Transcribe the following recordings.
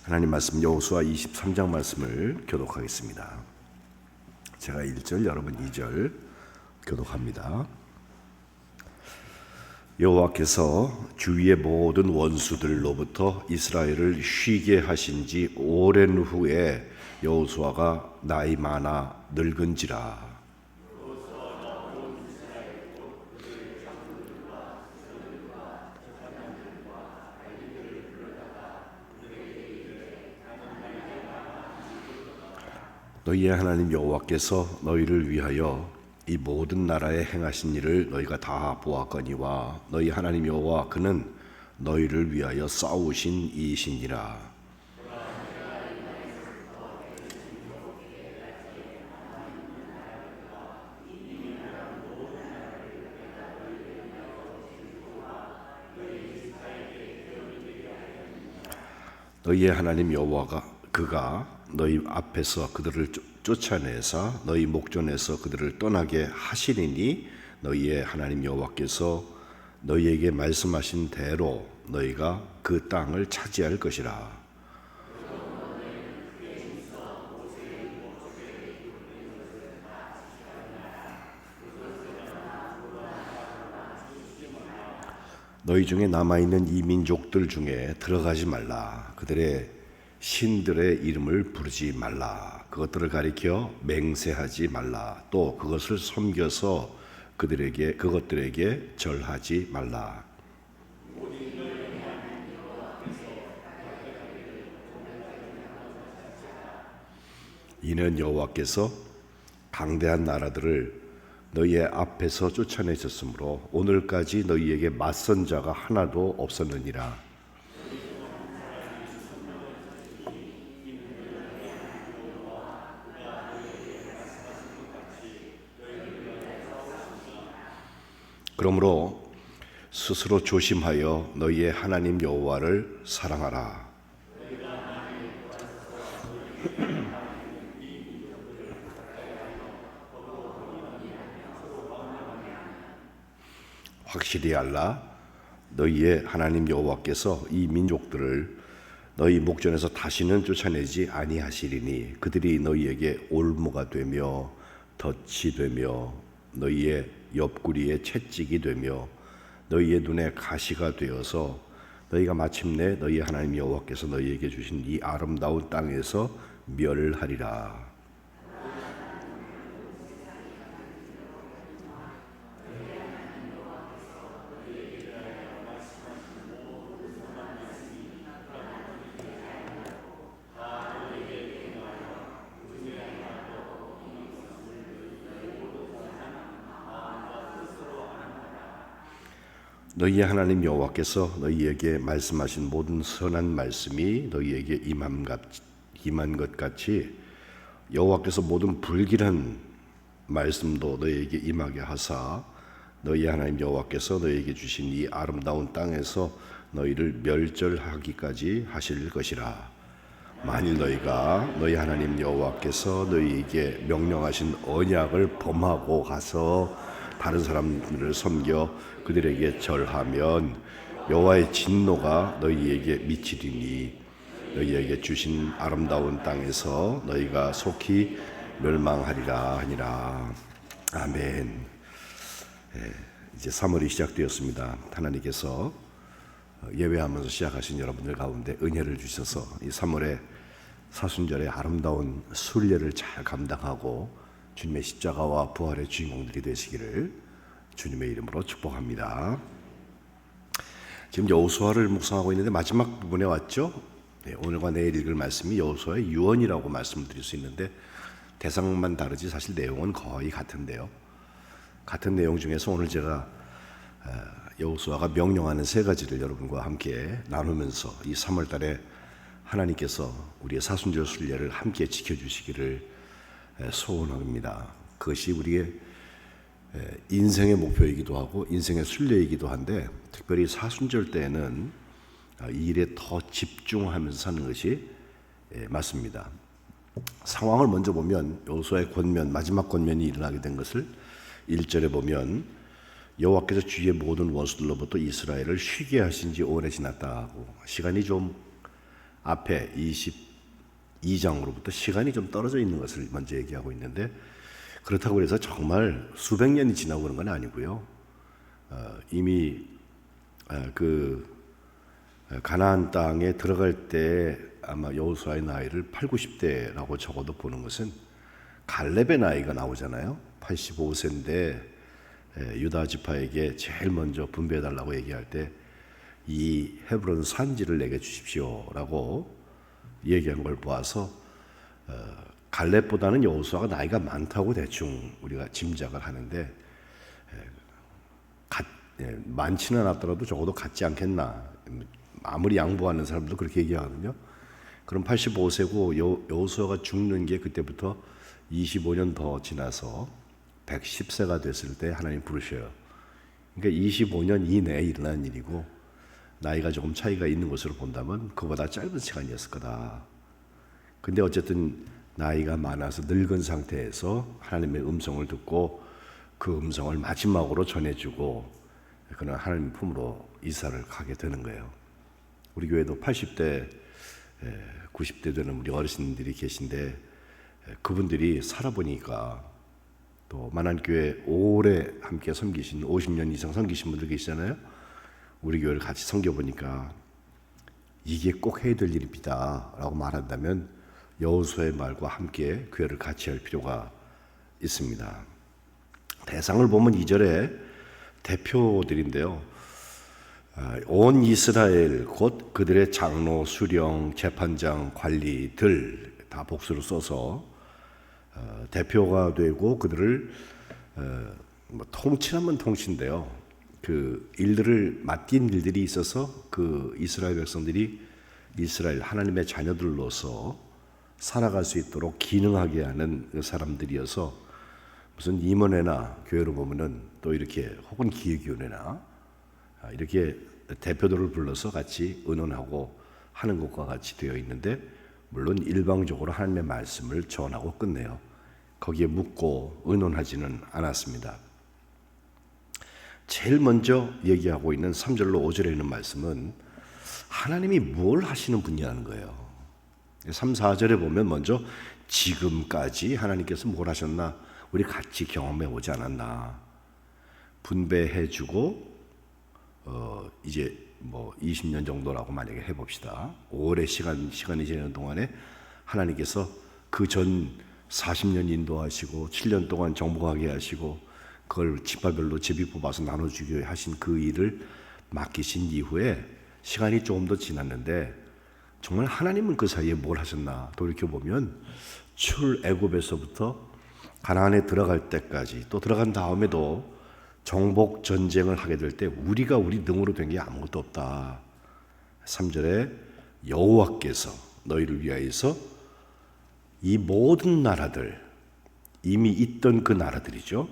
하나님 말씀 여호수아 23장 말씀을 교독하겠습니다. 제가 1절, 여러분 2절 교독합니다. 여호와께서 주위의 모든 원수들로부터 이스라엘을 쉬게 하신 지 오랜 후에 여호수아가 나이 많아 늙은지라. 너희의 하나님 여호와께서 너희를 위하여 이 모든 나라에 행하신 일을 너희가 다 보았거니와 너희 하나님 여호와 그는 너희를 위하여 싸우신 이이시니라. 너희의 하나님 여호와가 그가 너희 앞에서 그들을 쫓아내사 너희 목전에서 그들을 떠나게 하시리니 너희의 하나님 여호와께서 너희에게 말씀하신 대로 너희가 그 땅을 차지할 것이라. 너희 중에 남아있는 이 민족들 중에 들어가지 말라. 그들의 신들의 이름을 부르지 말라. 그것들을 맹세하지 말라. 또 그것을 섬겨서 그것들에게 절하지 말라. 이는 여호와께서 강대한 나라들을 너희의 앞에서 쫓아내셨으므로 오늘까지 너희에게 맞선 자가 하나도 없었느니라. 그러므로 스스로 조심하여 너희의 하나님 여호와를 사랑하라. 확실히 알라. 너희의 하나님 여호와께서 이 민족들을 너희 목전에서 다시는 쫓아내지 아니하시리니 그들이 너희에게 올무가 되며 덫이 되며 너희의 옆구리에 채찍이 되며 너희의 눈에 가시가 되어서 너희가 마침내 너희 하나님 여호와께서 너희에게 주신 이 아름다운 땅에서 멸하리라. 너희의 하나님 여호와께서 너희에게 말씀하신 모든 선한 말씀이 너희에게 임한 것 같이 여호와께서 모든 불길한 말씀도 너희에게 임하게 하사 너희 하나님 여호와께서 너희에게 주신 이 아름다운 땅에서 너희를 멸절하기까지 하실 것이라. 만일 너희가 너희 하나님 여호와께서 너희에게 명령하신 언약을 범하고 가서 다른 사람들을 섬겨 그들에게 절하면 여호와의 진노가 너희에게 미치리니 너희에게 주신 아름다운 땅에서 너희가 속히 멸망하리라 하니라. 아멘. 이제 3월이 시작되었습니다. 하나님께서 예배하면서 시작하신 여러분들 가운데 은혜를 주셔서 이 3월에 사순절의 아름다운 순례를 잘 감당하고 주님의 십자가와 부활의 주인공들이 되시기를 주님의 이름으로 축복합니다. 지금 여호수아를 묵상하고 있는데 마지막 부분에 왔죠. 오늘과 내일 읽을 말씀이 여호수아의 유언이라고 말씀을 드릴 수 있는데 대상만 다르지 사실 내용은 거의 같은데요. 같은 내용 중에서 오늘 제가 여호수아가 명령하는 세 가지를 여러분과 함께 나누면서 이 3월 달에 하나님께서 우리의 사순절 순례를 함께 지켜주시기를 소원합니다. 그것이 우리의 인생의 목표이기도 하고 인생의 순례이기도 한데 특별히 사순절 때에는 이 일에 더 집중하면서 사는 것이 맞습니다. 상황을 먼저 보면 여호수아의 권면, 마지막 권면이 일어나게 된 것을 1절에 보면 여호와께서 주위의 모든 원수들로부터 이스라엘을 쉬게 하신 지 오래 지났다 하고 시간이 좀 앞에 22장으로부터 시간이 좀 떨어져 있는 것을 먼저 얘기하고 있는데, 그렇다고 해서 정말 수백 년이 지나고 그런 건 아니고요. 이미 가나안 땅에 들어갈 때 아마 여호수아의 나이를 8, 90대라고 적어도 보는 것은, 갈렙의 나이가 나오잖아요. 85세인데 유다 지파에게 제일 먼저 분배해달라고 얘기할 때 이 헤브론 산지를 내게 주십시오라고 얘기한 걸 보아서 갈렙보다는 여호수아가 나이가 많다고 대충 우리가 짐작을 하는데, 많지는 않더라도 적어도 같지 않겠나. 아무리 양보하는 사람도 그렇게 얘기하거든요. 그럼 85세고 여호수아가 죽는 게 그때부터 25년 더 지나서 110세가 됐을 때 하나님 부르셔요. 그러니까 25년 이내에 일어난 일이고, 나이가 조금 차이가 있는 것으로 본다면 그보다 짧은 시간이었을 거다. 근데 어쨌든 나이가 많아서 늙은 상태에서 하나님의 음성을 듣고 그 음성을 마지막으로 전해주고 그는 하나님 품으로 이사를 가게 되는 거예요. 우리 교회도 80대, 90대 되는 우리 어르신들이 계신데, 그분들이 살아보니까, 또 만안교회 오래 함께 섬기신 50년 이상 섬기신 분들 계시잖아요. 우리 교회를 같이 섬겨보니까 이게 꼭 해야 될 일입니다 라고 말한다면 여호수아의 말과 함께 교회를 같이 할 필요가 있습니다. 대상을 보면 2절에 대표들인데요, 온 이스라엘 곧 그들의 장로, 수령, 재판장, 관리들 다 복수로 써서 대표가 되고 그들을 통치하면 통치인데요, 그 일들을 맡긴 일들이 있어서 그 이스라엘 백성들이 이스라엘 하나님의 자녀들로서 살아갈 수 있도록 기능하게 하는 그 사람들이어서, 무슨 임원회나 교회로 보면은 또 이렇게, 혹은 기획위원회나 이렇게 대표들을 불러서 같이 의논하고 하는 것과 같이 되어 있는데, 물론 일방적으로 하나님의 말씀을 전하고 끝내요. 거기에 묻고 의논하지는 않았습니다. 제일 먼저 얘기하고 있는 3절로 5절에 있는 말씀은 하나님이 뭘 하시는 분이라는 거예요. 3, 4절에 보면 먼저 지금까지 하나님께서 뭘 하셨나 우리 같이 경험해 오지 않았나, 분배해 주고 이제 뭐 20년 정도라고 만약에 해봅시다. 오래 시간이 지나는 동안에 하나님께서 그 전 40년 인도하시고 7년 동안 정복하게 하시고 그걸 지파별로 제비 뽑아서 나눠주게 하신 그 일을 맡기신 이후에 시간이 조금 더 지났는데, 정말 하나님은 그 사이에 뭘 하셨나 돌이켜보면 출애굽에서부터 가나안에 들어갈 때까지, 또 들어간 다음에도 정복 전쟁을 하게 될 때 우리가 우리 능으로 된 게 아무것도 없다. 3절에 여호와께서 너희를 위하여서 이 모든 나라들, 이미 있던 그 나라들이죠,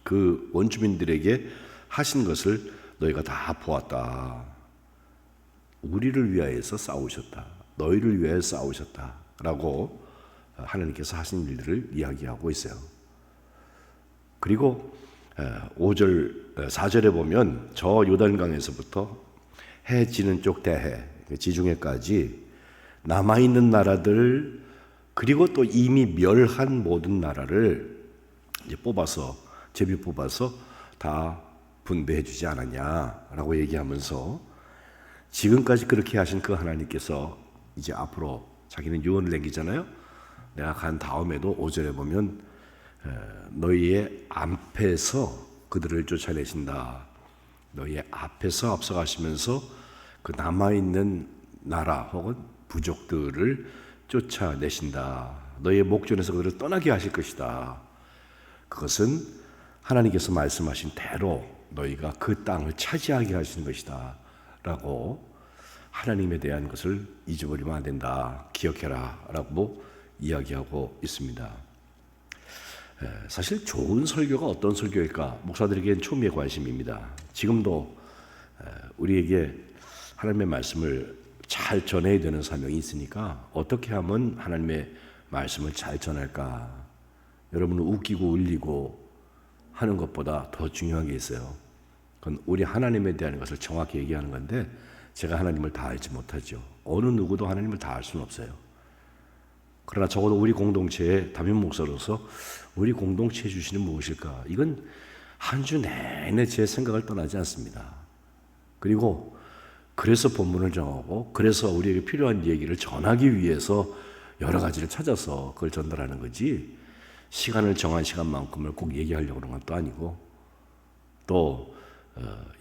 그 원주민들에게 하신 것을 너희가 다 보았다. 우리를 위하여서 싸우셨다. 너희를 위하여 싸우셨다 라고 하나님께서 하신 일들을 이야기하고 있어요. 그리고 4절에 보면 저 요단강에서부터 해 지는 쪽 대해 지중해까지 남아있는 나라들, 그리고 또 이미 멸한 모든 나라를 이제 제비 뽑아서 다 분배해 주지 않았냐라고 얘기하면서, 지금까지 그렇게 하신 그 하나님께서 이제 앞으로 자기는 유언을 남기잖아요. 내가 간 다음에도 5절에 보면 너희의 앞에서 그들을 쫓아내신다. 너희의 앞에서 앞서가시면서 그 남아있는 나라 혹은 부족들을 쫓아내신다. 너희의 목전에서 그들을 떠나게 하실 것이다. 그것은 하나님께서 말씀하신 대로 너희가 그 땅을 차지하게 하시는 것이다 라고, 하나님에 대한 것을 잊어버리면 안 된다, 기억해라 라고 이야기하고 있습니다. 사실 좋은 설교가 어떤 설교일까, 목사들에게는 초미의 관심입니다. 지금도 우리에게 하나님의 말씀을 잘 전해야 되는 사명이 있으니까 어떻게 하면 하나님의 말씀을 잘 전할까. 여러분은 웃기고 울리고 하는 것보다 더 중요한 게 있어요. 그건 우리 하나님에 대한 것을 정확히 얘기하는 건데, 제가 하나님을 다 알지 못하죠. 어느 누구도 하나님을 다 알 수는 없어요. 그러나 적어도 우리 공동체의 담임 목사로서 우리 공동체에 주시는 무엇일까? 이건 한 주 내내 제 생각을 떠나지 않습니다. 그리고 그래서 본문을 정하고 그래서 우리에게 필요한 얘기를 전하기 위해서 여러 가지를 찾아서 그걸 전달하는 거지, 시간을 정한 시간만큼을 꼭 얘기하려고 하는 것도 아니고, 또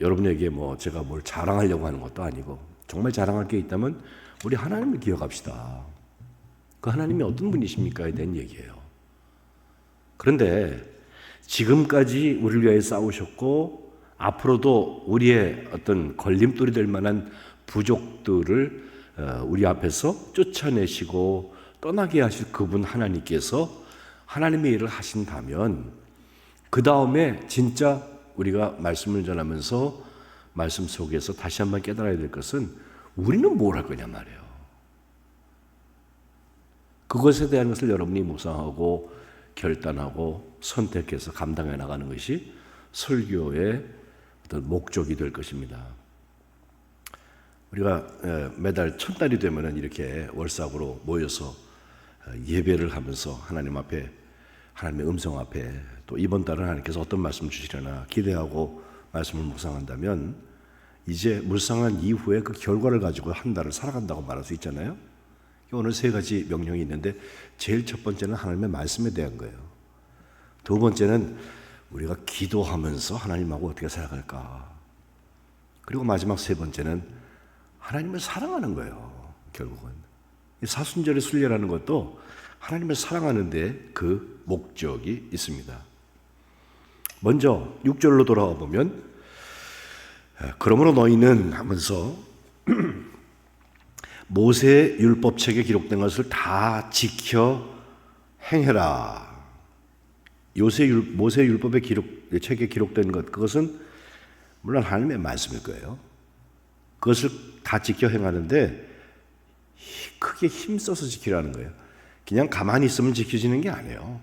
여러분에게 제가 뭘 자랑하려고 하는 것도 아니고, 정말 자랑할 게 있다면 우리 하나님을 기억합시다. 그 하나님이 어떤 분이십니까에 대한 얘기예요. 그런데 지금까지 우리를 위하여 싸우셨고 앞으로도 우리의 어떤 걸림돌이 될 만한 부족들을 우리 앞에서 쫓아내시고 떠나게 하실 그분 하나님께서 하나님의 일을 하신다면, 그 다음에 진짜 우리가 말씀을 전하면서 말씀 속에서 다시 한번 깨달아야 될 것은 우리는 뭘 할 거냐 말이에요. 그것에 대한 것을 여러분이 묵상하고 결단하고 선택해서 감당해 나가는 것이 설교의 어떤 목적이 될 것입니다. 우리가 매달 첫날이 되면은 이렇게 월삭으로 모여서 예배를 하면서 하나님 앞에, 하나님의 음성 앞에, 또 이번 달은 하나님께서 어떤 말씀을 주시려나 기대하고 말씀을 묵상한다면, 이제 묵상한 이후에 그 결과를 가지고 한 달을 살아간다고 말할 수 있잖아요. 오늘 세 가지 명령이 있는데, 제일 첫 번째는 하나님의 말씀에 대한 거예요. 두 번째는 우리가 기도하면서 하나님하고 어떻게 살아갈까. 그리고 마지막 세 번째는 하나님을 사랑하는 거예요. 결국은 사순절의 순례라는 것도 하나님을 사랑하는 데 그 목적이 있습니다. 먼저 6절로 돌아와 보면, 그러므로 너희는 하면서 모세의 율법책에 기록된 것을 다 지켜 행해라. 모세의 율법의 책에 기록된 것, 그것은 물론 하나님의 말씀일 거예요. 그것을 다 지켜 행하는데 크게 힘써서 지키라는 거예요. 그냥 가만히 있으면 지켜지는 게 아니에요.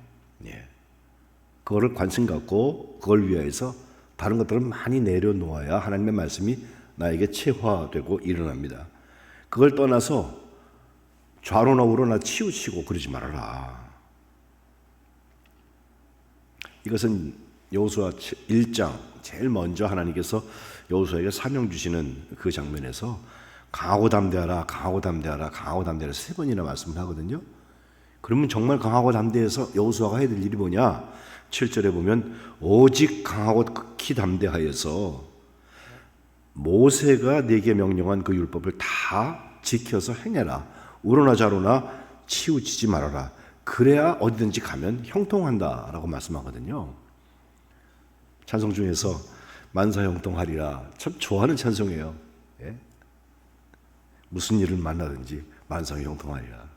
그거를 관심 갖고 그걸 위해서 다른 것들을 많이 내려놓아야 하나님의 말씀이 나에게 체화되고 일어납니다. 그걸 떠나서 좌로나 우로나 치우치고 그러지 말아라. 이것은 여호수아 1장 제일 먼저 하나님께서 여호수아에게 사명 주시는 그 장면에서 강하고 담대하라, 강하고 담대하라, 강하고 담대하라 세 번이나 말씀을 하거든요. 그러면 정말 강하고 담대해서 여호수아가 해야 될 일이 뭐냐? 7절에 보면 오직 강하고 극히 담대하여서 모세가 네게 명령한 그 율법을 다 지켜서 행해라. 우로나 좌로나 치우치지 말아라. 그래야 어디든지 가면 형통한다 라고 말씀하거든요. 찬송 중에서 만사 형통하리라, 참 좋아하는 찬송이에요. 무슨 일을 만나든지 만사 형통하리라.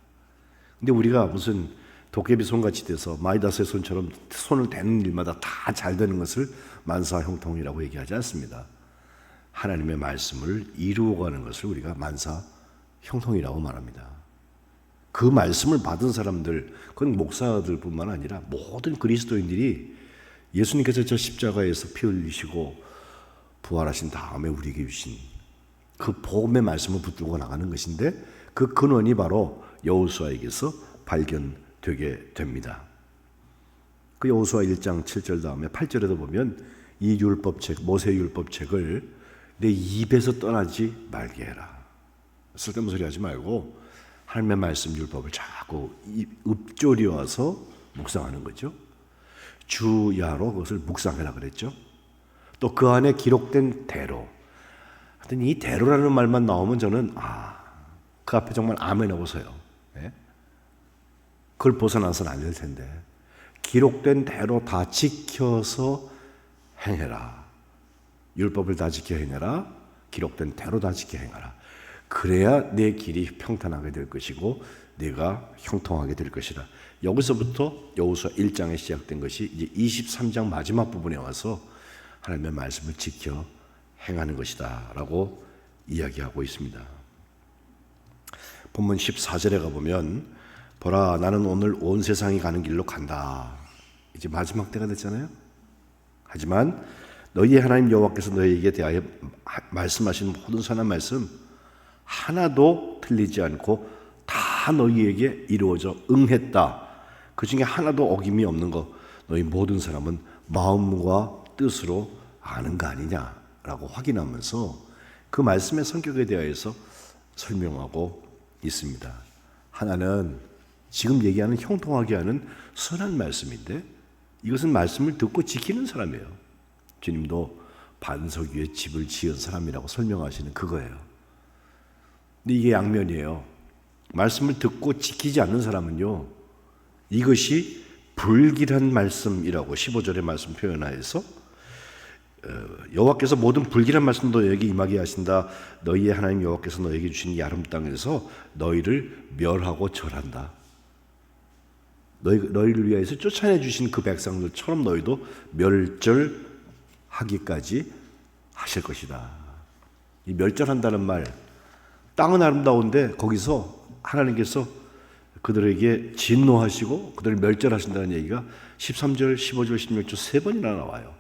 근데 우리가 무슨 도깨비 손같이 돼서 마이다스의 손처럼 손을 대는 일마다 다 잘 되는 것을 만사 형통이라고 얘기하지 않습니다. 하나님의 말씀을 이루어가는 것을 우리가 만사 형통이라고 말합니다. 그 말씀을 받은 사람들, 그건 목사들뿐만 아니라 모든 그리스도인들이 예수님께서 저 십자가에서 피 흘리시고 부활하신 다음에 우리에게 주신 그 복음의 말씀을 붙들고 나가는 것인데, 그 근원이 바로 여호수아에게서 발견되게 됩니다. 그 여호수아 1장 7절 다음에 8절에도 보면 이 율법책, 모세 율법책을 내 입에서 떠나지 말게 해라. 쓸데없는 소리 하지 말고 하나님의 말씀 율법을 자꾸 읊조려와서 묵상하는 거죠. 주야로 그것을 묵상해라 그랬죠. 또 그 안에 기록된 대로, 하여튼 이 대로라는 말만 나오면 저는 그 앞에 정말 아멘 하고 서요. 그걸 벗어나서는 안 될 텐데, 기록된 대로 다 지켜서 행해라. 율법을 다 지켜 행해라. 기록된 대로 다 지켜 행하라. 그래야 내 길이 평탄하게 될 것이고 내가 형통하게 될 것이라. 여기서부터 여호수아 1장에 시작된 것이 이제 23장 마지막 부분에 와서 하나님의 말씀을 지켜 행하는 것이다 라고 이야기하고 있습니다. 본문 14절에 가보면, 보라 나는 오늘 온 세상이 가는 길로 간다. 이제 마지막 때가 됐잖아요. 하지만 너희의 하나님 여호와께서 너희에게 대하여 말씀하신 모든 선한 말씀 하나도 틀리지 않고 다 너희에게 이루어져 응했다. 그 중에 하나도 어김이 없는 거 너희 모든 사람은 마음과 뜻으로 아는 거 아니냐라고 확인하면서 그 말씀의 성격에 대하여서 설명하고 있습니다. 하나는 지금 얘기하는 형통하게 하는 선한 말씀인데 이것은 말씀을 듣고 지키는 사람이에요. 주님도 반석 위에 집을 지은 사람이라고 설명하시는 그거예요. 근데 이게 양면이에요. 말씀을 듣고 지키지 않는 사람은요, 이것이 불길한 말씀이라고 15절의 말씀 표현하여서 여호와께서 모든 불길한 말씀도 너희에게 임하게 하신다. 너희의 하나님 여호와께서 너희에게 주신 이 아름 땅에서 너희를 멸하고 절한다. 너희를 위하여서 쫓아내 주신 그 백성들처럼 너희도 멸절하기까지 하실 것이다. 이 멸절한다는 말, 땅은 아름다운데 거기서 하나님께서 그들에게 진노하시고 그들을 멸절하신다는 얘기가 13절, 15절, 16절 세 번이나 나와요.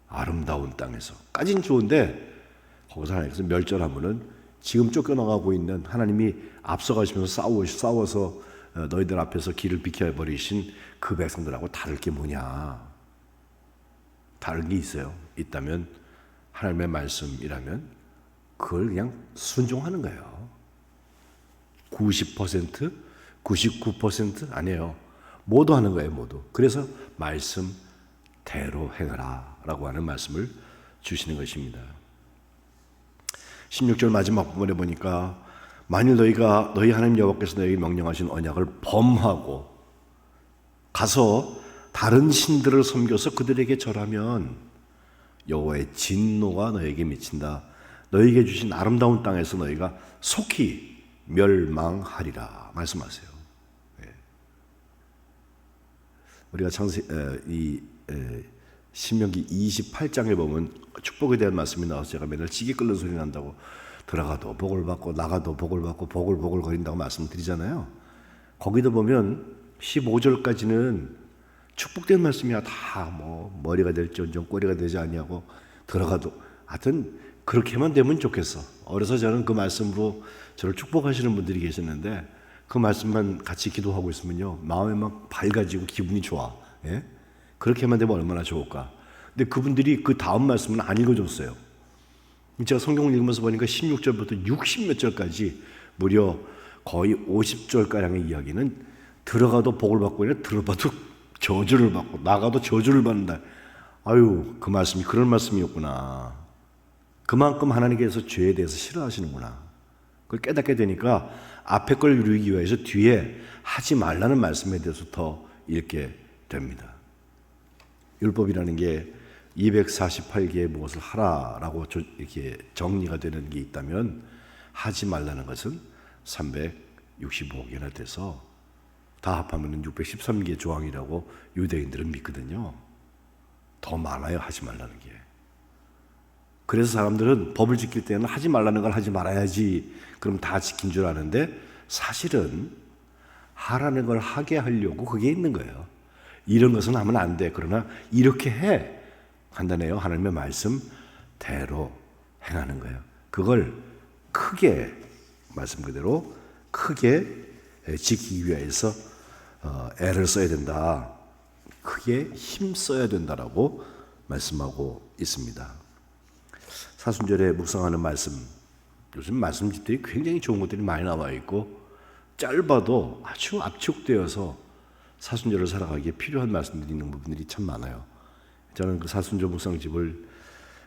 아름다운 땅에서 까진 좋은데 거기서 하나님께서 멸절하면은 지금 쫓겨나가고 있는 하나님이 앞서가시면서 싸워서 너희들 앞에서 길을 비켜버리신 그 백성들하고 다를 게 뭐냐? 다른 게 있어요. 있다면 하나님의 말씀이라면 그걸 그냥 순종하는 거예요. 90%, 99% 아니에요. 모두 하는 거예요. 모두. 그래서 말씀대로 행하라 라고 하는 말씀을 주시는 것입니다. 16절 마지막 부분에 보니까 만일 너희가 너희 하나님 여호와께서 너희에게 명령하신 언약을 범하고 가서 다른 신들을 섬겨서 그들에게 절하면 여호와의 진노가 너희에게 미친다. 너희에게 주신 아름다운 땅에서 너희가 속히 멸망하리라 말씀하세요. 우리가 신명기 28장에 보면 축복에 대한 말씀이 나와서 제가 맨날 찌개 끓는 소리 난다고 들어가도 복을 받고 나가도 복을 받고 보글보글 거린다고 말씀드리잖아요. 거기도 보면 15절까지는 축복된 말씀이야. 다 뭐 머리가 될지언정 꼬리가 되지 아니하고 들어가도 하여튼 그렇게만 되면 좋겠어. 어려서 저는 그 말씀으로 저를 축복하시는 분들이 계셨는데 그 말씀만 같이 기도하고 있으면요 마음이 막 밝아지고 기분이 좋아. 예? 그렇게만 되면 얼마나 좋을까. 근데 그분들이 그 다음 말씀은 안 읽어줬어요. 제가 성경을 읽으면서 보니까 16절부터 60몇 절까지 무려 거의 50절가량의 이야기는 들어가도 복을 받고 아니라 들어봐도 저주를 받고 나가도 저주를 받는다. 아유, 그 말씀이 그런 말씀이었구나. 그만큼 하나님께서 죄에 대해서 싫어하시는구나. 그걸 깨닫게 되니까 앞에 걸 이루기 위해서 뒤에 하지 말라는 말씀에 대해서 더 읽게 됩니다. 율법이라는 게 248개의 무엇을 하라라고 이렇게 정리가 되는 게 있다면 하지 말라는 것은 365개나 돼서 다 합하면 613개의 조항이라고 유대인들은 믿거든요. 더 많아요, 하지 말라는 게. 그래서 사람들은 법을 지킬 때는 하지 말라는 걸 하지 말아야지 그럼 다 지킨 줄 아는데 사실은 하라는 걸 하게 하려고 그게 있는 거예요. 이런 것은 하면 안 돼. 그러나 이렇게 해. 간단해요. 하나님의 말씀대로 행하는 거예요. 그걸 크게 말씀 그대로 크게 지키기 위해서 애를 써야 된다. 크게 힘 써야 된다라고 말씀하고 있습니다. 사순절에 묵상하는 말씀, 요즘 말씀집들이 굉장히 좋은 것들이 많이 나와 있고 짧아도 아주 압축되어서 사순절을 살아가기에 필요한 말씀들이 있는 부분들이 참 많아요. 저는 그 사순절 묵상집을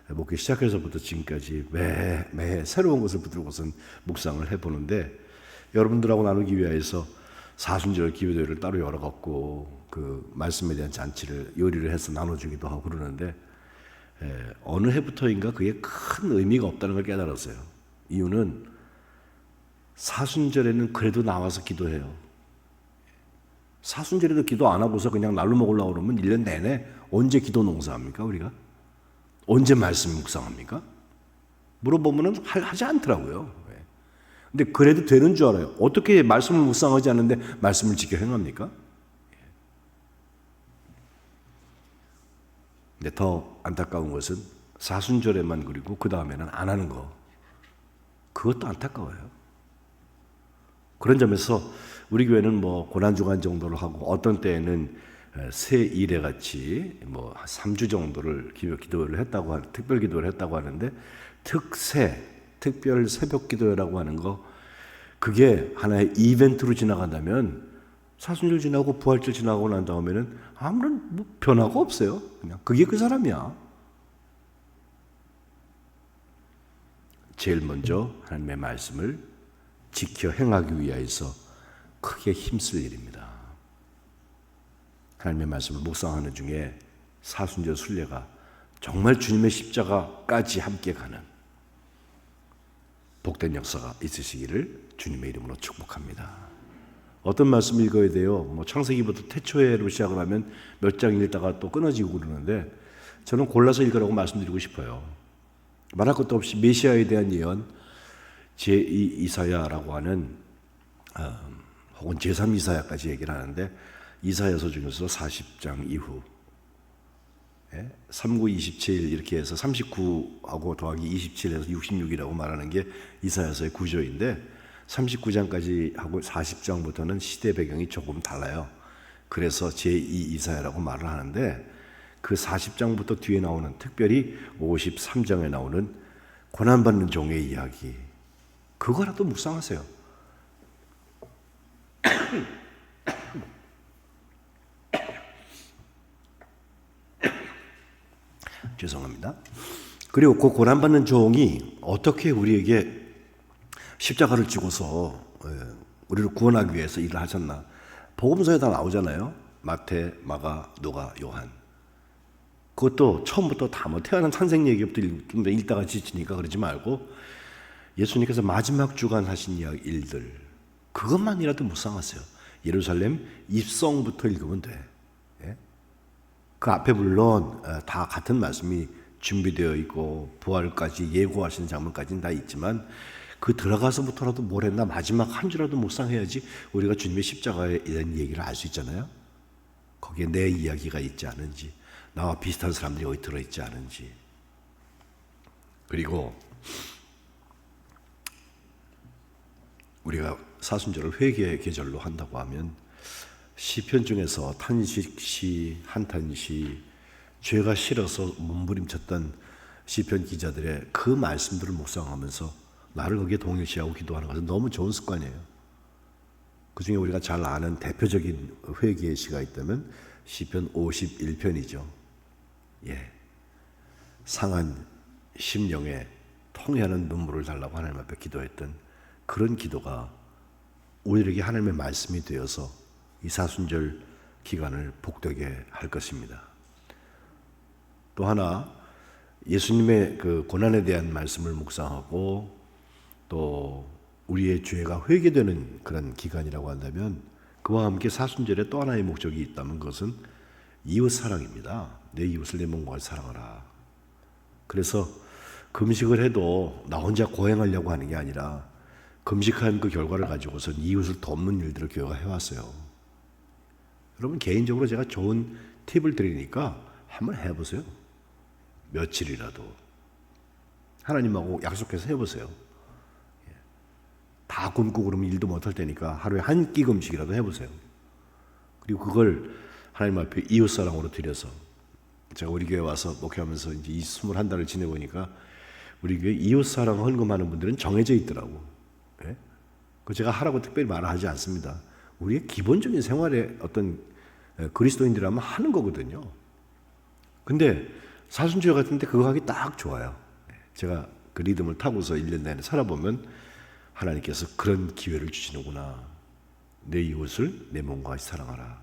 먹기 시작해서부터 지금까지 매해 새로운 것을 붙들고선 묵상을 해보는데 여러분들하고 나누기 위해서 사순절 기도회를 따로 열어갖고 그 말씀에 대한 잔치를 요리를 해서 나눠주기도 하고 그러는데 어느 해부터인가 그게 큰 의미가 없다는 걸 깨달았어요. 이유는 사순절에는 그래도 나와서 기도해요. 사순절에도 기도 안 하고서 그냥 날로 먹으려고 그러면 1년 내내 언제 기도 농사합니까 우리가? 언제 말씀 묵상합니까? 물어보면 하지 않더라고요. 근데 그래도 되는 줄 알아요. 어떻게 말씀을 묵상하지 않는데 말씀을 지켜 행합니까? 근데 더 안타까운 것은 사순절에만 그리고 그 다음에는 안 하는 거. 그것도 안타까워요. 그런 점에서 우리 교회는 뭐 고난주간 정도를 하고 어떤 때에는 새 일에 같이 뭐 3주 정도를 기도를 했다고 특별 기도를 했다고 하는데 특별 새벽 기도라고 하는 거 그게 하나의 이벤트로 지나간다면 사순절 지나고 부활절 지나고 난 다음에는 아무런 뭐 변화가 없어요. 그냥 그게 그 사람이야. 제일 먼저 하나님의 말씀을 지켜 행하기 위하여서 크게 힘쓸 일입니다. 하나님의 말씀을 묵상하는 중에 사순절 순례가 정말 주님의 십자가까지 함께 가는 복된 역사가 있으시기를 주님의 이름으로 축복합니다. 어떤 말씀 읽어야 돼요? 뭐 창세기부터 태초에로 시작을 하면 몇 장 읽다가 또 끊어지고 그러는데 저는 골라서 읽으라고 말씀드리고 싶어요. 말할 것도 없이 메시아에 대한 예언 제2 이사야라고 하는 혹은 제3 이사야까지 얘기를 하는데 이사야서 중에서 40장 이후 39, 27 이렇게 해서 39하고 더하기 27에서 66이라고 말하는 게 이사야서의 구조인데 39장까지 하고 40장부터는 시대 배경이 조금 달라요. 그래서 제2 이사야라고 말을 하는데 그 40장부터 뒤에 나오는 특별히 53장에 나오는 고난받는 종의 이야기 그거라도 묵상하세요. 죄송합니다. 그리고 그 고난받는 종이 어떻게 우리에게 십자가를 지고서 우리를 구원하기 위해서 일을 하셨나. 복음서에 다 나오잖아요. 마태, 마가, 누가, 요한. 그것도 처음부터 다 뭐 태어난 탄생 얘기부터 읽다가 지치니까 그러지 말고 예수님께서 마지막 주간 하신 일들 그것만이라도 묵상하세요. 예루살렘 입성부터 읽으면 돼. 그 앞에 물론 다 같은 말씀이 준비되어 있고 부활까지 예고하시는 장면까지는 다 있지만 그 들어가서부터라도 뭘 했나 마지막 한 주라도 묵상해야지 우리가 주님의 십자가에 대한 얘기를 알 수 있잖아요. 거기에 내 이야기가 있지 않은지 나와 비슷한 사람들이 여기 들어있지 않은지. 그리고 우리가 사순절을 회개의 계절로 한다고 하면 시편 중에서 탄식시, 한탄시, 죄가 싫어서 몸부림쳤던 시편 기자들의 그 말씀들을 묵상하면서 나를 거기에 동일시하고 기도하는 것은 너무 좋은 습관이에요. 그 중에 우리가 잘 아는 대표적인 회개의 시가 있다면 시편 51편이죠. 상한 심령에 통해하는 눈물을 달라고 하나님 앞에 기도했던 그런 기도가 우리에게 하나님의 말씀이 되어서 이 사순절 기간을 복되게 할 것입니다. 또 하나 예수님의 그 고난에 대한 말씀을 묵상하고 또 우리의 죄가 회개되는 그런 기간이라고 한다면 그와 함께 사순절에 또 하나의 목적이 있다면 그것은 이웃 사랑입니다. 내 이웃을 내 몸과 같이 사랑하라. 그래서 금식을 해도 나 혼자 고행하려고 하는 게 아니라 금식한 그 결과를 가지고선 이웃을 돕는 일들을 교회가 해왔어요. 여러분 개인적으로 제가 좋은 팁을 드리니까 한번 해보세요. 며칠이라도 하나님하고 약속해서 해보세요. 다 굶고 그러면 일도 못할 테니까 하루에 한 끼 금식이라도 해보세요. 그리고 그걸 하나님 앞에 이웃사랑으로 드려서 제가 우리 교회 와서 목회하면서 이제 이 21달을 지내보니까 우리 교회 이웃사랑 헌금하는 분들은 정해져 있더라고. 그 제가 하라고 특별히 말을 하지 않습니다. 우리의 기본적인 생활의 어떤 그리스도인들이라면 하는 거거든요. 근데 사순절 같은 데 그거 하기 딱 좋아요. 제가 그 리듬을 타고서 1년 내내 살아보면 하나님께서 그런 기회를 주시는구나. 내 이웃을 내 몸과 같이 사랑하라.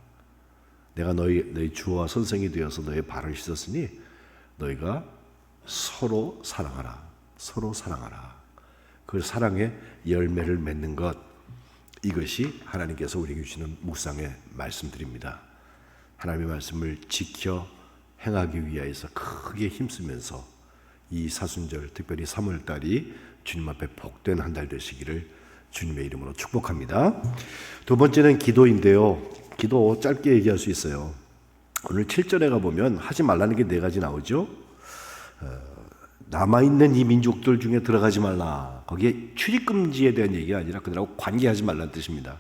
내가 너희 주와 선생이 되어서 너의 발을 씻었으니 너희가 서로 사랑하라. 서로 사랑하라. 그 사랑의 열매를 맺는 것, 이것이 하나님께서 우리에게 주시는 묵상의 말씀드립니다. 하나님의 말씀을 지켜 행하기 위하여서 크게 힘쓰면서 이 사순절, 특별히 3월달이 주님 앞에 복된 한 달 되시기를 주님의 이름으로 축복합니다. 두 번째는 기도인데요. 기도 짧게 얘기할 수 있어요. 오늘 7절에 가보면 하지 말라는 게 4가지 나오죠. 남아있는 이 민족들 중에 들어가지 말라. 거기에 출입금지에 대한 얘기가 아니라 그들하고 관계하지 말라는 뜻입니다.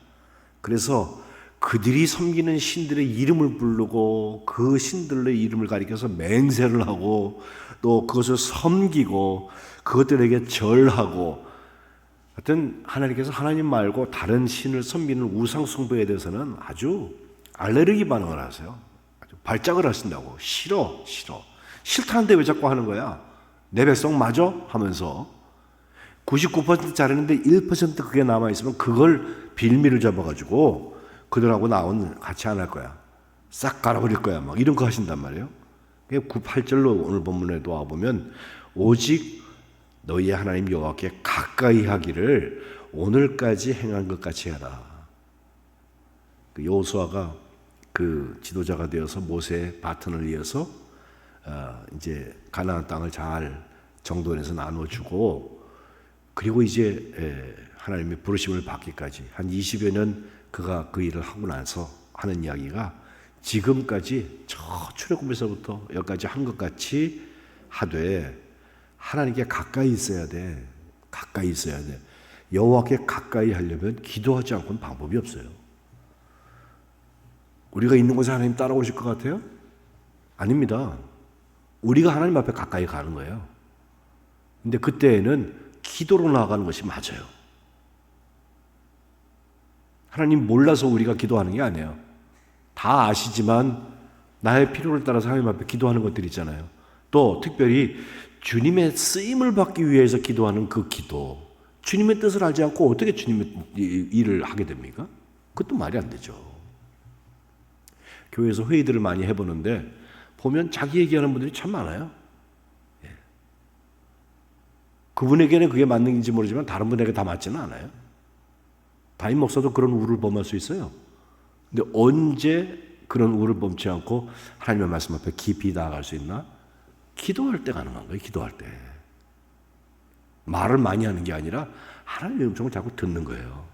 그래서 그들이 섬기는 신들의 이름을 부르고 그 신들의 이름을 가리켜서 맹세를 하고 또 그것을 섬기고 그것들에게 절하고, 하여튼 하나님께서 하나님 말고 다른 신을 섬기는 우상 숭배에 대해서는 아주 알레르기 반응을 하세요. 아주 발작을 하신다고. 싫어. 싫다는데 왜 자꾸 하는 거야? 내 백성 맞아? 하면서 99% 잘했는데 1% 그게 남아있으면 그걸 빌미를 잡아가지고 그들하고 나온 같이 안 할 거야. 싹 갈아버릴 거야. 막 이런 거 하신단 말이에요. 8절로 오늘 본문에도 와보면 오직 너희의 하나님 여호와께 가까이 하기를 오늘까지 행한 것 같이 해라. 여호수아가 그 지도자가 되어서 모세의 바톤을 이어서 이제 가나안 땅을 잘 정돈해서 나눠주고, 그리고 이제 하나님의 부르심을 받기까지 한 20여 년 그가 그 일을 하고 나서 하는 이야기가 지금까지 저 출애굽에서부터 여기까지 한 것 같이 하되 하나님께 가까이 있어야 돼. 가까이 있어야 돼. 여호와께 가까이 하려면 기도하지 않고는 방법이 없어요. 우리가 있는 곳에 하나님 따라오실 것 같아요? 아닙니다. 우리가 하나님 앞에 가까이 가는 거예요. 근데 그때에는 기도로 나아가는 것이 맞아요. 하나님 몰라서 우리가 기도하는 게 아니에요. 다 아시지만 나의 필요를 따라서 하나님 앞에 기도하는 것들이 있잖아요. 또 특별히 주님의 쓰임을 받기 위해서 기도하는 그 기도, 주님의 뜻을 알지 않고 어떻게 주님의 일을 하게 됩니까? 그것도 말이 안 되죠. 교회에서 회의들을 많이 해보는데 보면 자기 얘기하는 분들이 참 많아요. 그분에게는 그게 맞는지 모르지만 다른 분에게 다 맞지는 않아요. 담임 목사도 그런 우를 범할 수 있어요. 근데 언제 그런 우를 범치 않고 하나님의 말씀 앞에 깊이 나아갈 수 있나? 기도할 때 가능한 거예요. 기도할 때. 말을 많이 하는 게 아니라 하나님의 음성을 자꾸 듣는 거예요.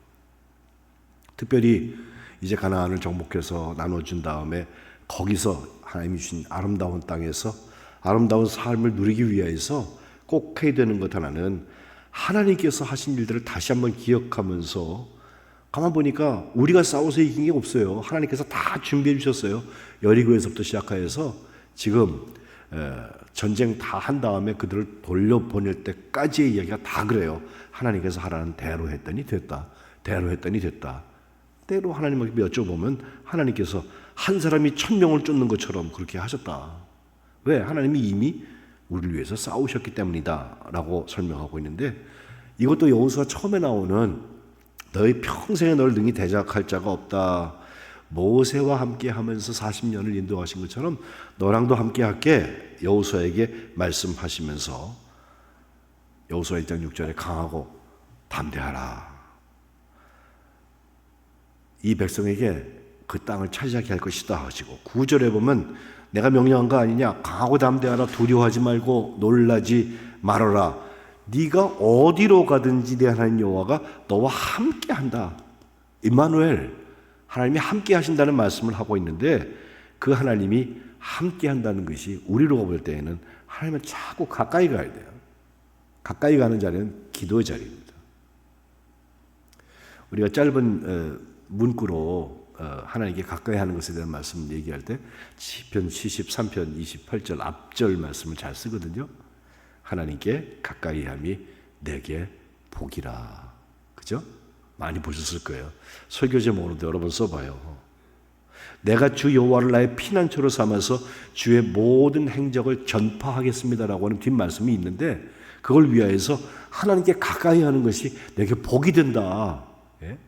특별히 이제 가나안을 정복해서 나눠준 다음에 거기서 하나님이 주신 아름다운 땅에서 아름다운 삶을 누리기 위해서 꼭 해야 되는 것 하나는 하나님께서 하신 일들을 다시 한번 기억하면서, 가만 보니까 우리가 싸워서 이긴 게 없어요. 하나님께서 다 준비해 주셨어요. 여리고에서부터 시작해서 지금 전쟁 다 한 다음에 그들을 돌려보낼 때까지의 이야기가 다 그래요. 하나님께서 하라는 대로 했더니 됐다. 대로 했더니 됐다. 때로 하나님에게 여쭤보면 하나님께서 한 사람이 1000명을 쫓는 것처럼 그렇게 하셨다. 왜? 하나님이 이미 우리를 위해서 싸우셨기 때문이다 라고 설명하고 있는데, 이것도 여호수아 처음에 나오는 너희 평생에 널 능히 대적할 자가 없다, 모세와 함께 하면서 40년을 인도하신 것처럼 너랑도 함께 할게, 여호수아에게 말씀하시면서 여호수아 1장 6절에 강하고 담대하라. 이 백성에게 그 땅을 차지하게 할 것이다 하시고, 9절에 보면 내가 명령한 거 아니냐, 강하고 담대하라, 두려워하지 말고 놀라지 말아라, 네가 어디로 가든지 내 하나님 여호와가 너와 함께 한다. 임마누엘, 하나님이 함께 하신다는 말씀을 하고 있는데, 그 하나님이 함께 한다는 것이 우리로 볼 때에는 하나님은 자꾸 가까이 가야 돼요. 가까이 가는 자리는 기도의 자리입니다. 우리가 짧은 문구로 하나님께 가까이 하는 것에 대한 말씀 얘기할 때 시편 73편 28절 앞절 말씀을 잘 쓰거든요. 하나님께 가까이 함이 내게 복이라. 그죠? 많이 보셨을 거예요. 설교 제목으로도 여러 번 써봐요. 내가 주 여호와를 나의 피난처로 삼아서 주의 모든 행적을 전파하겠습니다라고 하는 뒷말씀이 있는데, 그걸 위하여서 하나님께 가까이 하는 것이 내게 복이 된다. 예?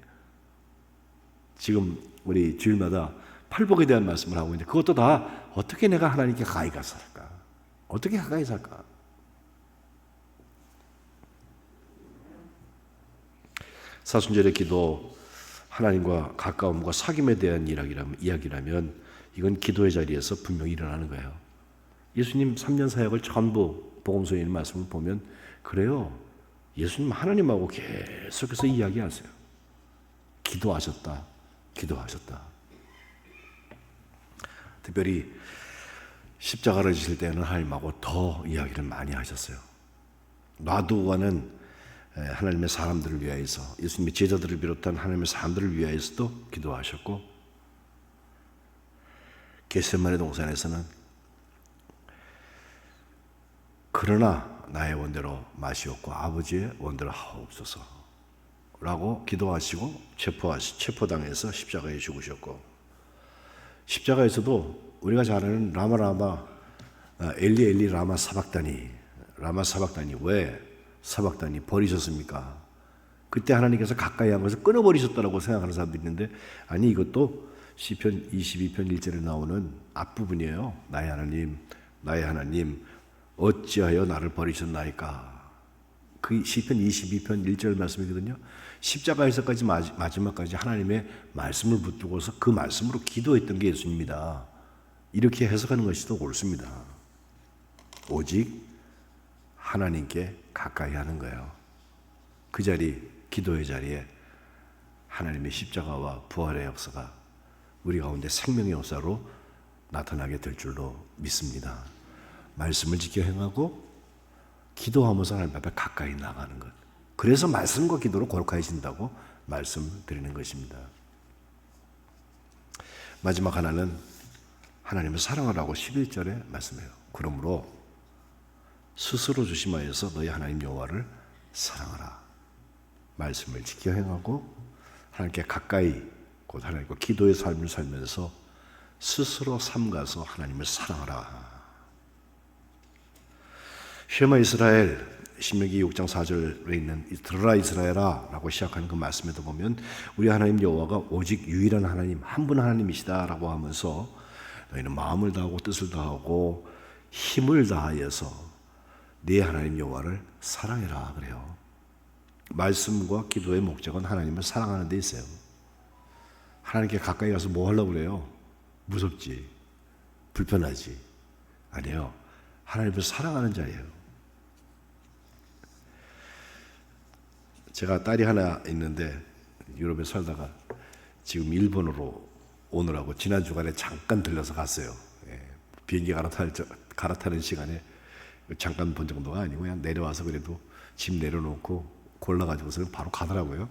지금 우리 주일마다 팔복에 대한 말씀을 하고 있는데, 그것도 다 어떻게 내가 하나님께 가까이 가서 살까? 어떻게 가까이 살까? 사순절의 기도, 하나님과 가까움과 사귐에 대한 이야기라면 이건 기도의 자리에서 분명히 일어나는 거예요. 예수님 3년 사역을 전부 복음서에 있는 말씀을 보면 그래요. 예수님 하나님하고 계속해서 이야기하세요. 기도하셨다. 기도하셨다. 특별히 십자가를 지실 때는 하나님하고 더 이야기를 많이 하셨어요. 놔두고 가는 하나님의 사람들을 위하여서, 예수님의 제자들을 비롯한 하나님의 사람들을 위하여서도 기도하셨고, 겟세마네 동산에서는 그러나 나의 원대로 마시옵고 아버지의 원대로 하옵소서 라고 기도하시고 체포당해서 십자가에 죽으셨고, 십자가에서도 우리가 잘 아는 라마 엘리 엘리 라마 사박다니, 왜 사박다니 버리셨습니까? 그때 하나님께서 가까이 한 것을 끊어버리셨다고 생각하는 사람들이 있는데, 아니, 이것도 시편 22편 1절에 나오는 앞부분이에요. 나의 하나님 어찌하여 나를 버리셨나이까. 그 시편 22편 1절 말씀이거든요. 십자가에서까지 마지막까지 하나님의 말씀을 붙들고서 그 말씀으로 기도했던 게 예수님이다. 이렇게 해석하는 것이 더 옳습니다. 오직 하나님께 가까이 하는 거예요. 그 자리, 기도의 자리에 하나님의 십자가와 부활의 역사가 우리 가운데 생명의 역사로 나타나게 될 줄로 믿습니다. 말씀을 지켜 행하고 기도하면서 하나님 앞에 가까이 나가는 것. 그래서 말씀과 기도로 거룩해진다고 말씀드리는 것입니다. 마지막 하나는 하나님을 사랑하라고 11절에 말씀해요. 그러므로 스스로 조심하여서 너희 하나님 여호와를 사랑하라. 말씀을 지켜 행하고 하나님께 가까이, 곧 하나님과 기도의 삶을 살면서 스스로 삼가서 하나님을 사랑하라. 쉐마 이스라엘, 신명기 6장 4절에 있는 들으라 이스라엘아 라고 시작하는 그 말씀에도 보면 우리 하나님 여호와가 오직 유일한 하나님, 한 분 하나님이시다 라고 하면서 너희는 마음을 다하고 뜻을 다하고 힘을 다하여서 네 하나님 여호와를 사랑해라 그래요. 말씀과 기도의 목적은 하나님을 사랑하는 데 있어요. 하나님께 가까이 가서 뭐 하려고 그래요? 무섭지? 불편하지? 아니에요. 하나님을 사랑하는 자예요. 제가 딸이 하나 있는데 유럽에 살다가 지금 일본으로 오느라고 지난 주간에 잠깐 들려서 갔어요. 비행기 갈아타는 시간에 잠깐 본 정도가 아니고 그냥 내려와서 그래도 짐 내려놓고 골라가지고서는 바로 가더라고요.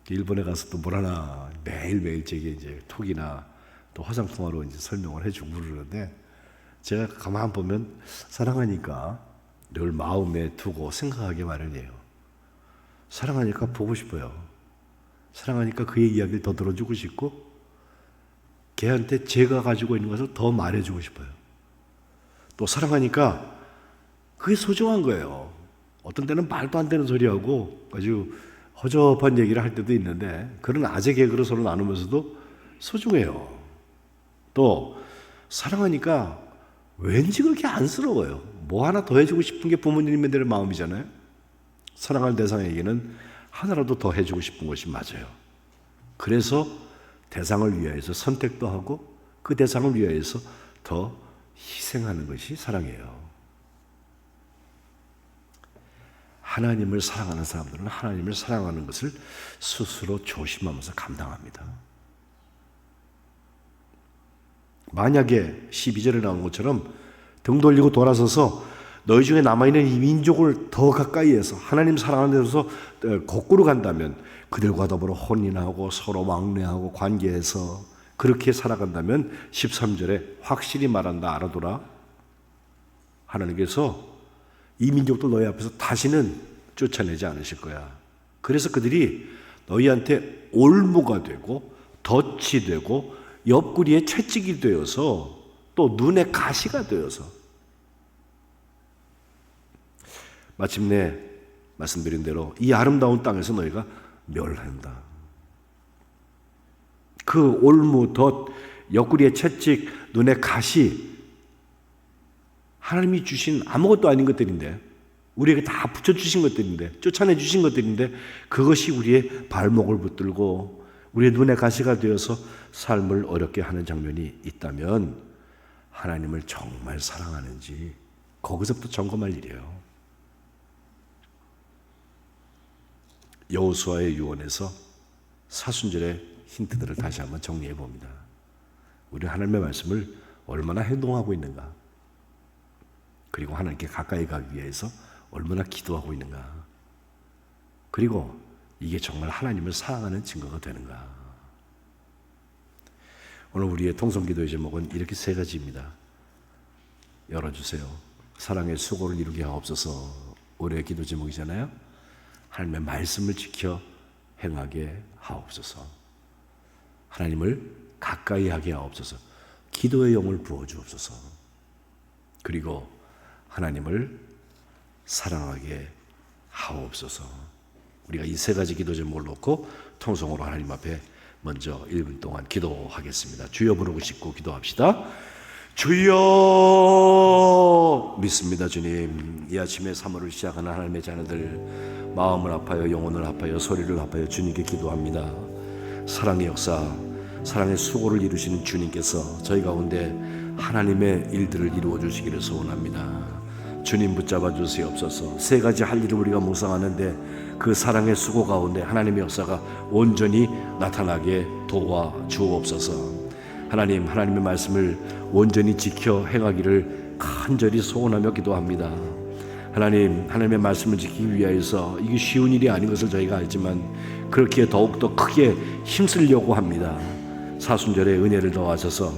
일본에 가서 또 뭘 하나 매일매일 제게 이제 톡이나 또 화상통화로 이제 설명을 해주고 그러는데, 제가 가만 보면 사랑하니까 늘 마음에 두고 생각하게 마련이에요. 사랑하니까 보고 싶어요. 사랑하니까 그의 이야기를 더 들어주고 싶고, 걔한테 제가 가지고 있는 것을 더 말해주고 싶어요. 또 사랑하니까 그게 소중한 거예요. 어떤 때는 말도 안 되는 소리하고 아주 허접한 얘기를 할 때도 있는데, 그런 아재 개그를 서로 나누면서도 소중해요. 또 사랑하니까 왠지 그렇게 안쓰러워요. 뭐 하나 더 해주고 싶은 게 부모님들의 마음이잖아요. 사랑할 대상에게는 하나라도 더 해주고 싶은 것이 맞아요. 그래서 대상을 위하여서 선택도 하고 그 대상을 위하여서 더 희생하는 것이 사랑이에요. 하나님을 사랑하는 사람들은 하나님을 사랑하는 것을 스스로 조심하면서 감당합니다. 만약에 12절에 나온 것처럼 등 돌리고 돌아서서 너희 중에 남아있는 이 민족을 더 가까이 해서 하나님 사랑하는 데서 거꾸로 간다면, 그들과 더불어 혼인하고 서로 왕래하고 관계해서 그렇게 살아간다면 13절에 확실히 말한다 알아둬라. 하나님께서 이 민족도 너희 앞에서 다시는 쫓아내지 않으실 거야. 그래서 그들이 너희한테 올무가 되고 덫이 되고 옆구리에 채찍이 되어서 또 눈에 가시가 되어서 마침내 말씀드린 대로 이 아름다운 땅에서 너희가 멸한다. 그 올무, 덫, 옆구리에 채찍, 눈에 가시, 하나님이 주신 아무것도 아닌 것들인데, 우리에게 다 붙여주신 것들인데, 쫓아내주신 것들인데, 그것이 우리의 발목을 붙들고 우리의 눈에 가시가 되어서 삶을 어렵게 하는 장면이 있다면 하나님을 정말 사랑하는지 거기서부터 점검할 일이에요. 여호수아의 유언에서 사순절의 힌트들을 다시 한번 정리해 봅니다. 우리 하나님의 말씀을 얼마나 행동하고 있는가, 그리고 하나님께 가까이 가기 위해서 얼마나 기도하고 있는가? 그리고 이게 정말 하나님을 사랑하는 증거가 되는가? 오늘 우리의 통성기도의 제목은 이렇게 세 가지입니다. 열어주세요. 사랑의 수고를 이루게 하옵소서. 올해의 기도 제목이잖아요. 하나님의 말씀을 지켜 행하게 하옵소서. 하나님을 가까이 하게 하옵소서. 기도의 영을 부어주옵소서. 그리고 하나님을 사랑하게 하옵소서. 우리가 이 세 가지 기도 제목을 놓고 통성으로 하나님 앞에 먼저 1분 동안 기도하겠습니다. 주여 부르고 싶고 기도합시다. 주여. 믿습니다. 주님, 이 아침에 3월을 시작하는 하나님의 자녀들 마음을 아파요, 영혼을 아파요, 소리를 아파요. 주님께 기도합니다. 사랑의 역사, 사랑의 수고를 이루시는 주님께서 저희 가운데 하나님의 일들을 이루어 주시기를 소원합니다. 주님 붙잡아 주시옵소서. 세 가지 할 일을 우리가 묵상하는데 그 사랑의 수고 가운데 하나님의 역사가 온전히 나타나게 도와 주옵소서. 하나님, 하나님의 말씀을 온전히 지켜 행하기를 간절히 소원하며 기도합니다. 하나님, 하나님의 말씀을 지키기 위해서 이게 쉬운 일이 아닌 것을 저희가 알지만 그렇게 더욱더 크게 힘쓰려고 합니다. 사순절의 은혜를 더하셔서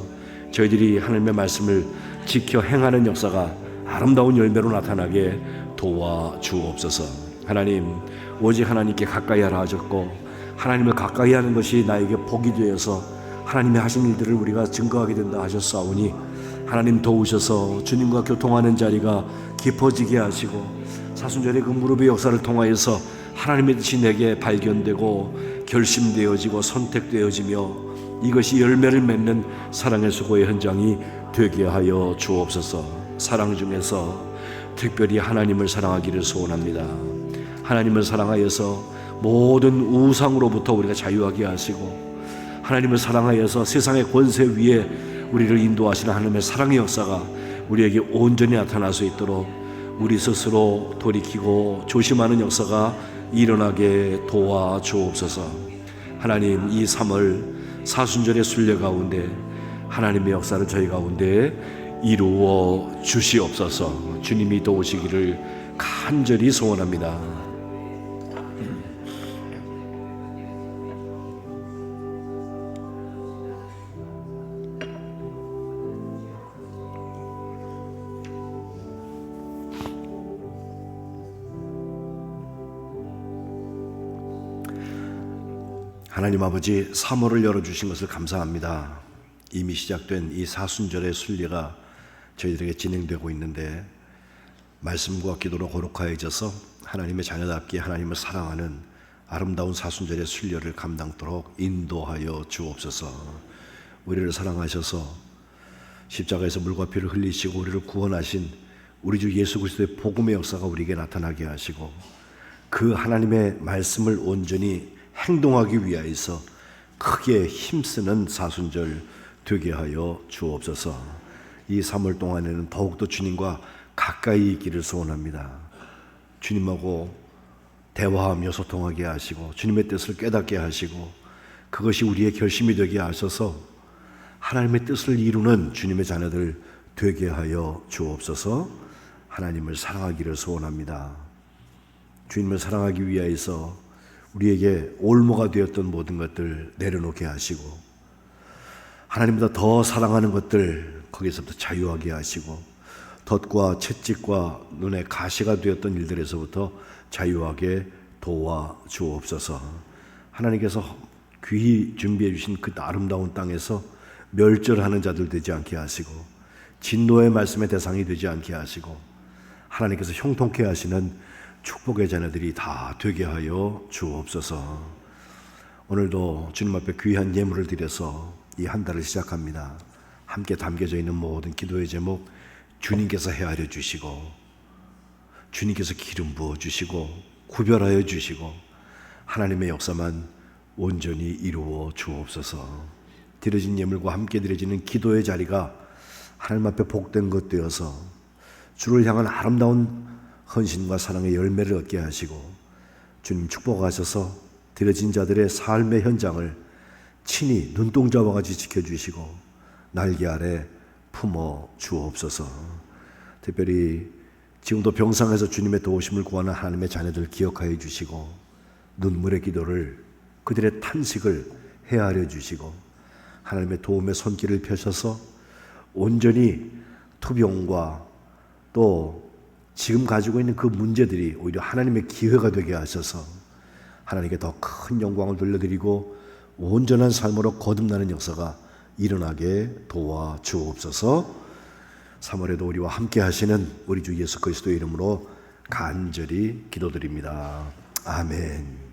저희들이 하나님의 말씀을 지켜 행하는 역사가 아름다운 열매로 나타나게 도와주옵소서. 하나님, 오직 하나님께 가까이 하라 하셨고 하나님을 가까이 하는 것이 나에게 복이 되어서 하나님의 하신 일들을 우리가 증거하게 된다 하셨사오니 하나님 도우셔서 주님과 교통하는 자리가 깊어지게 하시고 사순절의 그 무릎의 역사를 통하여서 하나님의 뜻이 내게 발견되고 결심되어지고 선택되어지며 이것이 열매를 맺는 사랑의 수고의 현장이 되게 하여 주옵소서. 사랑 중에서 특별히 하나님을 사랑하기를 소원합니다. 하나님을 사랑하여서 모든 우상으로부터 우리가 자유하게 하시고 하나님을 사랑하여서 세상의 권세 위에 우리를 인도하시는 하나님의 사랑의 역사가 우리에게 온전히 나타날 수 있도록 우리 스스로 돌이키고 조심하는 역사가 일어나게 도와주옵소서. 하나님, 이 3월 사순절의 순례 가운데 하나님의 역사를 저희 가운데 이루어 주시옵소서. 주님이 도우시기를 간절히 소원합니다. 하나님 아버지, 3월을 열어주신 것을 감사합니다. 이미 시작된 이 사순절의 순례가 저희들에게 진행되고 있는데 말씀과 기도로 거룩하여져서 하나님의 자녀답게 하나님을 사랑하는 아름다운 사순절의 순례를 감당토록 인도하여 주옵소서. 우리를 사랑하셔서 십자가에서 물과 피를 흘리시고 우리를 구원하신 우리 주 예수 그리스도의 복음의 역사가 우리에게 나타나게 하시고 그 하나님의 말씀을 온전히 행동하기 위하여서 크게 힘쓰는 사순절 되게 하여 주옵소서. 이 3월 동안에는 더욱더 주님과 가까이 있기를 소원합니다. 주님하고 대화하며 소통하게 하시고 주님의 뜻을 깨닫게 하시고 그것이 우리의 결심이 되게 하셔서 하나님의 뜻을 이루는 주님의 자녀들 되게 하여 주옵소서. 하나님을 사랑하기를 소원합니다. 주님을 사랑하기 위하여서 우리에게 올무가 되었던 모든 것들 내려놓게 하시고 하나님보다 더 사랑하는 것들 거기서부터 자유하게 하시고 덫과 채찍과 눈에 가시가 되었던 일들에서부터 자유하게 도와주옵소서. 하나님께서 귀히 준비해 주신 그 아름다운 땅에서 멸절하는 자들 되지 않게 하시고 진노의 말씀의 대상이 되지 않게 하시고 하나님께서 형통케 하시는 축복의 자녀들이 다 되게 하여 주옵소서. 오늘도 주님 앞에 귀한 예물을 드려서 이 한 달을 시작합니다. 함께 담겨져 있는 모든 기도의 제목 주님께서 헤아려 주시고 주님께서 기름 부어 주시고 구별하여 주시고 하나님의 역사만 온전히 이루어 주옵소서. 드려진 예물과 함께 드려지는 기도의 자리가 하나님 앞에 복된 것 되어서 주를 향한 아름다운 헌신과 사랑의 열매를 얻게 하시고 주님 축복하셔서 드려진 자들의 삶의 현장을 친히 눈동자와 같이 지켜주시고 날개 아래 품어 주옵소서. 특별히 지금도 병상에서 주님의 도우심을 구하는 하나님의 자녀들 기억하여 주시고 눈물의 기도를 그들의 탄식을 헤아려 주시고 하나님의 도움의 손길을 펴셔서 온전히 투병과 또 지금 가지고 있는 그 문제들이 오히려 하나님의 기회가 되게 하셔서 하나님께 더 큰 영광을 돌려드리고 온전한 삶으로 거듭나는 역사가 일어나게 도와주옵소서. 3월에도 우리와 함께 하시는 우리 주 예수 그리스도의 이름으로 간절히 기도드립니다. 아멘.